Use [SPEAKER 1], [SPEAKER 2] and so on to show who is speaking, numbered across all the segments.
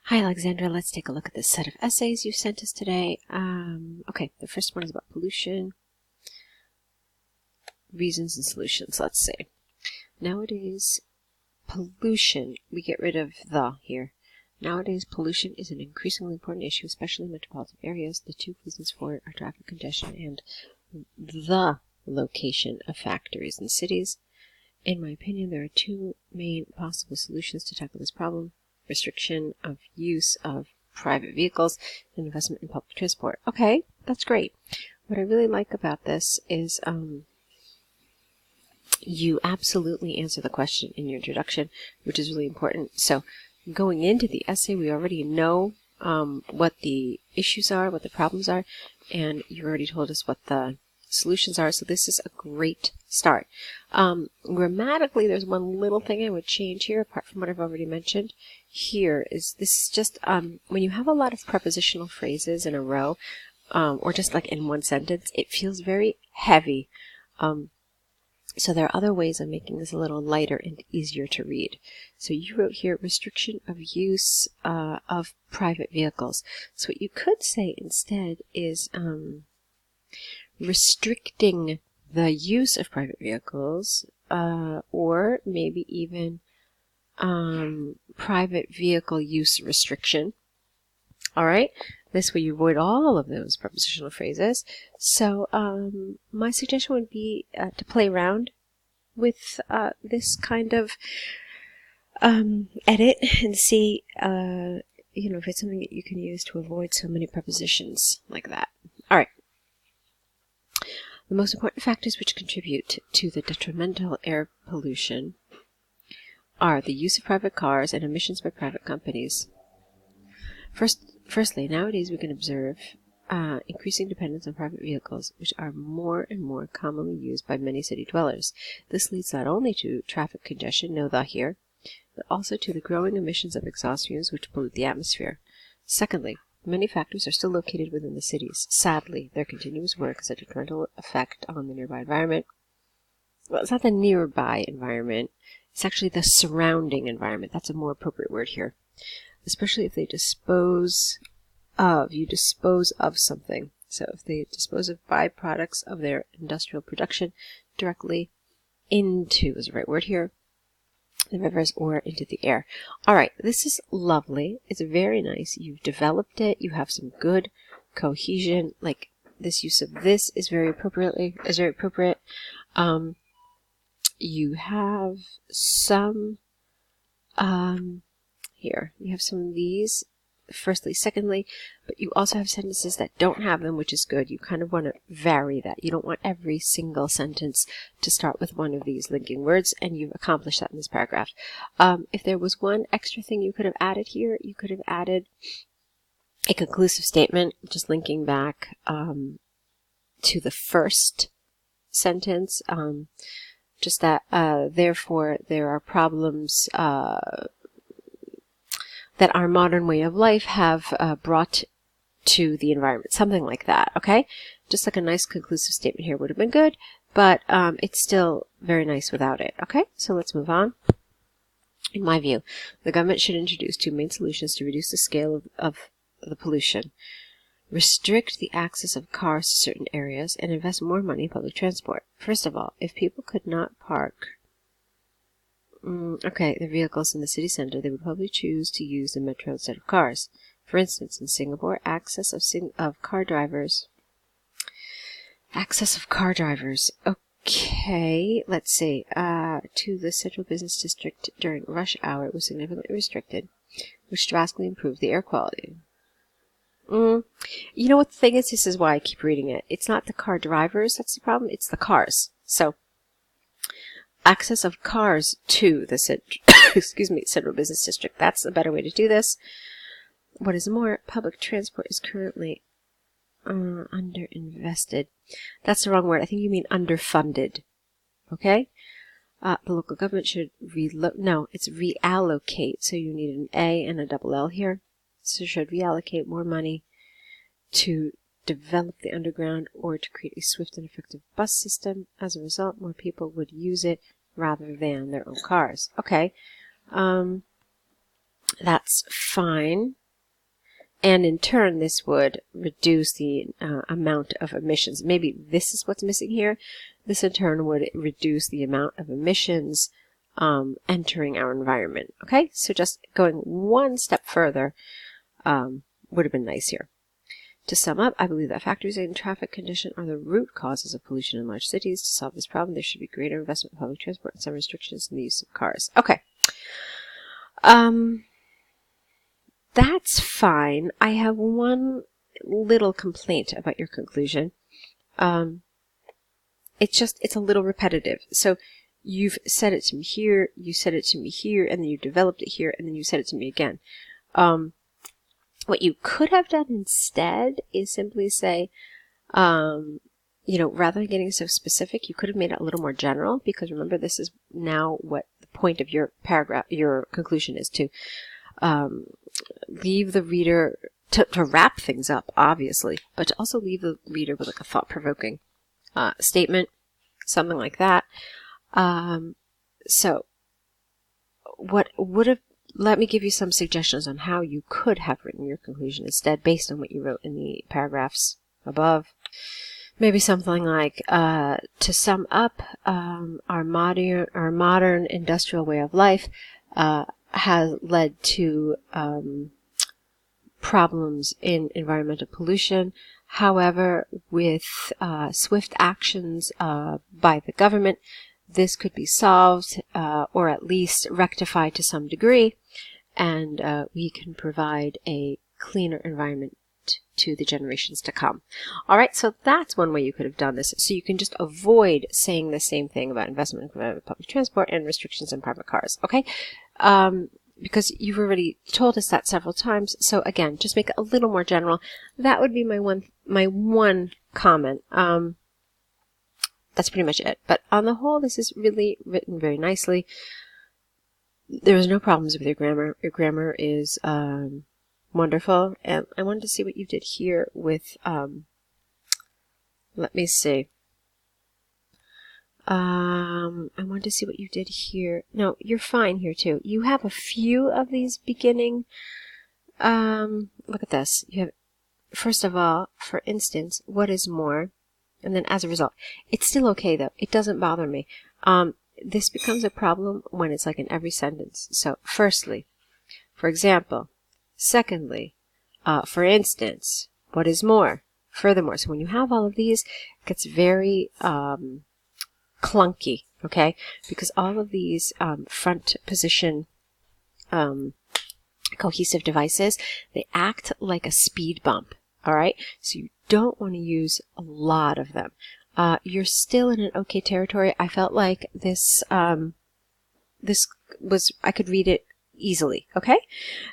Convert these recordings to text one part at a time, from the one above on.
[SPEAKER 1] Hi, Alexandra. Let's take a look at this set of essays you sent us today. Okay, the first one is about pollution, reasons and solutions. Let's see. Nowadays, pollution, we get rid of the here. Nowadays, pollution is an increasingly important issue, especially in metropolitan areas. The two reasons for it are traffic congestion and the location of factories in cities. In my opinion, there are two main possible solutions to tackle this problem: restriction of use of private vehicles and investment in public transport. Okay, that's great. What I really like about this is you absolutely answer the question in your introduction, which is really important. So going into the essay, we already know what the issues are, what the problems are, and you already told us what the solutions are, so this is a great start. Grammatically, there's one little thing I would change here, apart from what I've already mentioned. Here is, this is just, when you have a lot of prepositional phrases in a row, or just like in one sentence, it feels very heavy. So there are other ways of making this a little lighter and easier to read. So you wrote here, restriction of use of private vehicles. So what you could say instead is, restricting the use of private vehicles, or maybe even private vehicle use restriction. All right, this way you avoid all of those prepositional phrases. So my suggestion would be to play around with this kind of edit and see if it's something that you can use to avoid so many prepositions like that. All right. The most important factors which contribute to the detrimental air pollution are the use of private cars and emissions by private companies. Firstly, nowadays we can observe increasing dependence on private vehicles, which are more and more commonly used by many city dwellers. This leads not only to traffic congestion, no the here, but also to the growing emissions of exhaust fumes which pollute the atmosphere. Secondly, many factories are still located within the cities. Sadly, their continuous work has a detrimental effect on the nearby environment. Well, it's not the nearby environment, it's actually the surrounding environment. That's a more appropriate word here. Especially if they dispose of something. So if they dispose of byproducts of their industrial production directly into, is the right word here, the rivers or into the air. All right, this is lovely. It's very nice. You've developed it. You have some good cohesion. Like this use of this is very appropriate. You have some here. You have some of these. Firstly, secondly, but you also have sentences that don't have them, which is good. You kind of want to vary that. You don't want every single sentence to start with one of these linking words, and you've accomplished that in this paragraph. If there was one extra thing you could have added here, you could have added a conclusive statement, just linking back to the first sentence, just that, therefore, there are problems that our modern way of life have brought to the environment. Something like that, okay? Just like a nice conclusive statement here would have been good, but it's still very nice without it, okay? So let's move on. In my view, the government should introduce two main solutions to reduce the scale of the pollution. Restrict the access of cars to certain areas and invest more money in public transport. First of all, if people could not park their vehicles in the city center, they would probably choose to use the metro instead of cars. For instance, in Singapore, access of car drivers. Okay, let's see. To the central business district during rush hour, it was significantly restricted, which drastically improved the air quality. You know what the thing is? This is why I keep reading it. It's not the car drivers that's the problem. It's the cars. So, access of cars to the central business district. That's a better way to do this. What is more, public transport is currently underinvested. That's the wrong word. I think you mean underfunded. Okay? The local government should it's reallocate. So you need an A and a double L here. So should reallocate more money to develop the underground or to create a swift and effective bus system. As a result, more people would use it rather than their own cars. Okay. That's fine. And in turn, this would reduce the amount of emissions. Maybe this is what's missing here. This in turn would reduce the amount of emissions entering our environment. Okay, so just going one step further would have been nice here. To sum up, I believe that factors in traffic condition are the root causes of pollution in large cities. To solve this problem, there should be greater investment in public transport and some restrictions in the use of cars. Okay. That's fine. I have one little complaint about your conclusion. It's a little repetitive. So you've said it to me here, you said it to me here, and then you developed it here, and then you said it to me again. What you could have done instead is simply say, rather than getting so specific, you could have made it a little more general, because remember, this is now what the point of your paragraph, your conclusion is to leave the reader, to wrap things up, obviously, but to also leave the reader with like a thought-provoking statement, something like that. So what would have, let me give you some suggestions on how you could have written your conclusion instead, based on what you wrote in the paragraphs above. Maybe something like, to sum up, our modern industrial way of life has led to problems in environmental pollution. However, with swift actions by the government, this could be solved or at least rectified to some degree, and we can provide a cleaner environment to the generations to come. All right, so that's one way you could have done this. So you can just avoid saying the same thing about investment in public transport and restrictions in private cars, okay? Because you've already told us that several times. So again, just make it a little more general. That would be my one comment. That's pretty much it. But on the whole, this is really written very nicely. There's no problems with your grammar. Your grammar is wonderful. And I wanted to see what you did here with, let me see. I wanted to see what you did here. No, you're fine here too. You have a few of these beginning, look at this. You have, first of all, for instance, what is more? And then as a result, it's still okay though. It doesn't bother me. This becomes a problem when it's like in every sentence. So firstly, for example, secondly, for instance, what is more? Furthermore. So when you have all of these, it gets very clunky, okay? Because all of these front position cohesive devices, they act like a speed bump, all right? So you don't want to use a lot of them. You're still in an okay territory. I felt like this was, I could read it easily, okay?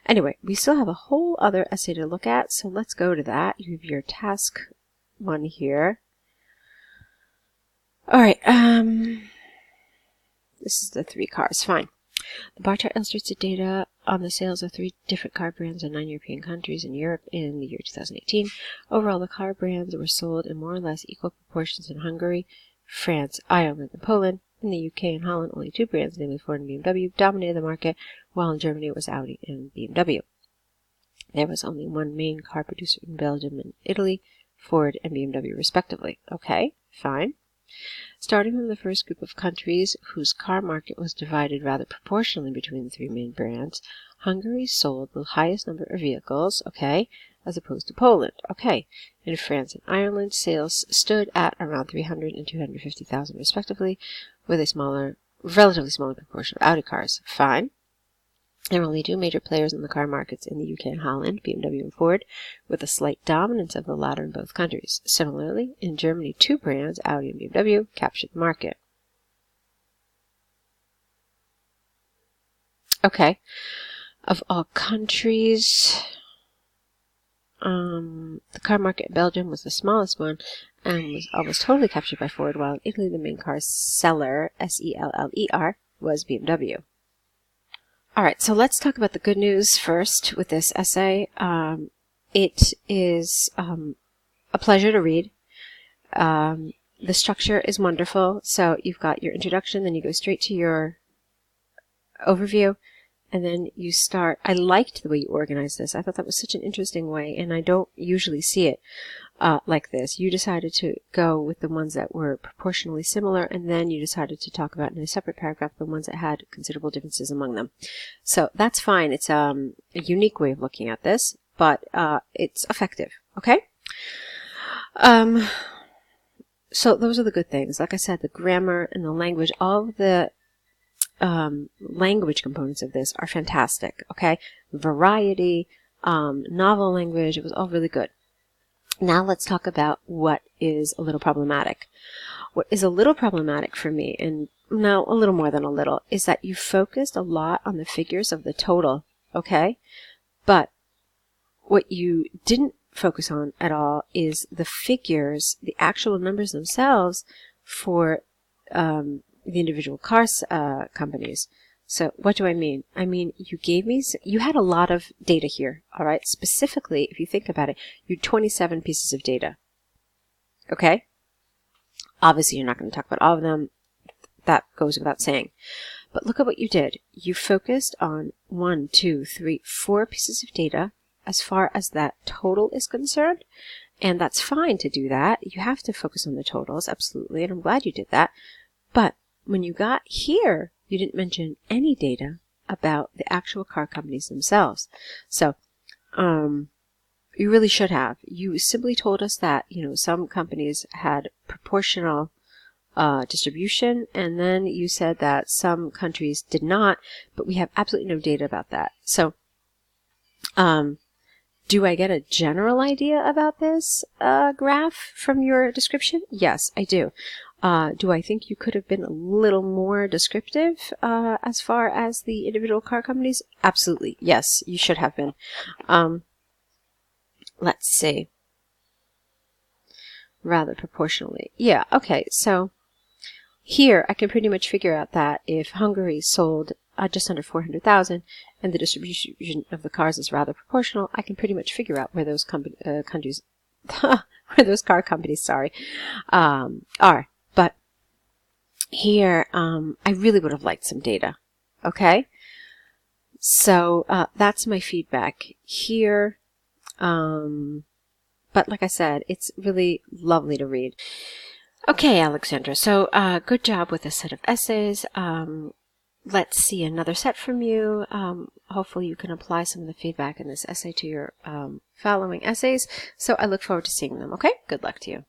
[SPEAKER 1] Anyway, we still have a whole other essay to look at, so let's go to that. You have your task one here. All right, this is the 3 cars, fine. The bar chart illustrates the data on the sales of 3 different car brands in 9 European countries in Europe in the year 2018. Overall, the car brands were sold in more or less equal proportions in Hungary, France, Ireland, and Poland. In the UK and Holland, only 2 brands, namely Ford and BMW, dominated the market, while in Germany it was Audi and BMW. There was only one main car producer in Belgium and Italy, Ford and BMW respectively. Okay, fine. Starting from the first group of countries whose car market was divided rather proportionally between the 3 main brands, Hungary sold the highest number of vehicles, okay, as opposed to Poland, okay. In France and Ireland, sales stood at around 300 and 250,000 respectively, with a relatively smaller proportion of Audi cars, fine. There are only 2 major players in the car markets in the UK and Holland, BMW and Ford, with a slight dominance of the latter in both countries. Similarly, in Germany, 2 brands, Audi and BMW, captured the market. Okay. Of all countries, the car market in Belgium was the smallest one and was almost totally captured by Ford, while in Italy, the main car seller, S-E-L-L-E-R, was BMW. All right, so let's talk about the good news first with this essay. It is a pleasure to read. The structure is wonderful. So you've got your introduction, then you go straight to your overview, and then you start. I liked the way you organized this. I thought that was such an interesting way, and I don't usually see it like this. You decided to go with the ones that were proportionally similar, and then you decided to talk about in a separate paragraph the ones that had considerable differences among them. So that's fine. It's a unique way of looking at this, but it's effective. Okay? So those are the good things. Like I said, the grammar and the language, all of the language components of this are fantastic. Okay? Variety, novel language, it was all really good. Now let's talk about what is a little problematic. What is a little problematic for me, and no, a little more than a little, is that you focused a lot on the figures of the total, okay? But what you didn't focus on at all is the figures, the actual numbers themselves for the individual car companies. So what do I mean? I mean, you gave me, you had a lot of data here, all right? Specifically, if you think about it, you had 27 pieces of data, okay? Obviously, you're not going to talk about all of them. That goes without saying. But look at what you did. You focused on 1, 2, 3, 4 pieces of data as far as that total is concerned. And that's fine to do that. You have to focus on the totals, absolutely. And I'm glad you did that. But when you got here, you didn't mention any data about the actual car companies themselves. So, you really should have. You simply told us that, you know, some companies had proportional distribution, and then you said that some countries did not, but we have absolutely no data about that. So, do I get a general idea about this graph from your description? Yes, I do. Do I think you could have been a little more descriptive as far as the individual car companies? Absolutely. Yes, you should have been. Let's see. Rather proportionally. Yeah, okay. So here I can pretty much figure out that if Hungary sold just under 400,000 and the distribution of the cars is rather proportional, I can pretty much figure out where those countries, where those car companies, are. But here, I really would have liked some data. Okay? So that's my feedback here. But like I said, it's really lovely to read. Okay, Aleksandra, so good job with this set of essays. Let's see another set from you. Hopefully you can apply some of the feedback in this essay to your following essays. So I look forward to seeing them, okay? Good luck to you.